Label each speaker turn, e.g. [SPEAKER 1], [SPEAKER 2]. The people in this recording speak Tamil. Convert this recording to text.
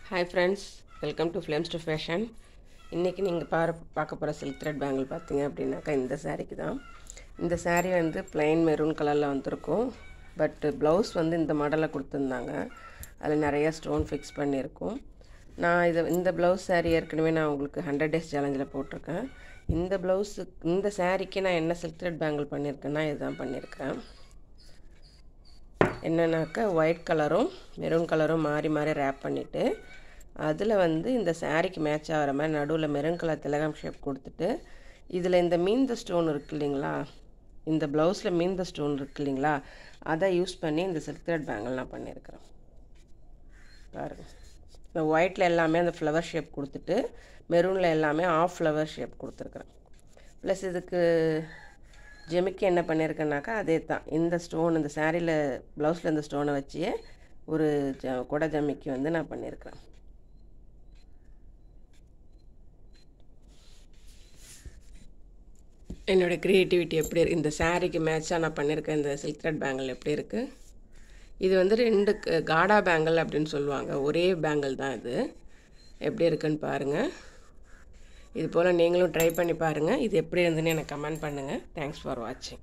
[SPEAKER 1] Hi friends, welcome to flames to fashion. இன்றைக்கி நீங்கள் பார்க்க போகிற சில்க் த்ரெட் பேங்கிள் பார்த்தீங்க அப்படின்னாக்கா இந்த சாரீக்கு தான். இந்த சாரீ வந்து ப்ளைன் மெரூன் கலரில் வந்திருக்கும். பட் ப்ளவுஸ் வந்து இந்த மாடலில் கொடுத்துருந்தாங்க. அதில் நிறையா ஸ்டோன் ஃபிக்ஸ் பண்ணியிருக்கும். நான் இந்த ப்ளவுஸ் சாரீ ஏற்கனவே நான் உங்களுக்கு 100 days சேலஞ்சில் போட்டிருக்கேன். இந்த சாரீக்கு நான் என்ன சில்க் த்ரெட் பேங்கிள் பண்ணியிருக்கேன்னா இதுதான் பண்ணியிருக்கேன். என்னன்னாக்கா ஒயிட் கலரும் மெரூன் கலரும் மாறி மாறி ரேப் பண்ணிவிட்டு அதில் வந்து இந்த சாரீக்கு மேட்ச் ஆகிற மாதிரி நடுவில் மெரூன் கலர் திலகம் ஷேப் கொடுத்துட்டு இதில் இந்த மீந்த ஸ்டோன் இருக்குது இல்லைங்களா, இந்த ப்ளவுஸில் மீந்த ஸ்டோன் இருக்குது இல்லைங்களா, அதை யூஸ் பண்ணி இந்த சில்க் த்ரெட் பேங்கிள் நான் பண்ணியிருக்கிறேன். பாருங்கள், இந்த ஒயிட்டில் எல்லாமே அந்த ஃப்ளவர் ஷேப் கொடுத்துட்டு மெரூனில் எல்லாமே ஆஃப் ஃப்ளவர் ஷேப் கொடுத்துருக்குறேன். ப்ளஸ் இதுக்கு ஜெமிக்கு என்ன பண்ணியிருக்கேன்னாக்கா அதே தான், இந்த ஸ்டோன் இந்த சாரியில் ப்ளவுஸில் இந்த ஸ்டோனை வச்சே ஒரு கொடை ஜமிக்கி வந்து நான் பண்ணியிருக்கிறேன். என்னோடய க்ரியேட்டிவிட்டி எப்படி இருக்குது, இந்த சாரீக்கு மேட்சாக நான் பண்ணியிருக்கேன் இந்த சில்க் த்ரெட் பேங்கிள் எப்படி இருக்குது. இது வந்து 2 காடா பேங்கிள் அப்படின்னு சொல்லுவாங்க, ஒரே பேங்கிள் தான் இது. எப்படி இருக்குன்னு பாருங்கள். இது போல் நீங்களும் ட்ரை பண்ணி பாருங்கள். இது எப்படி இருந்துன்னு எனக்கு கமெண்ட் பண்ணுங்கள். தேங்க்ஸ் ஃபார் வாட்சிங்.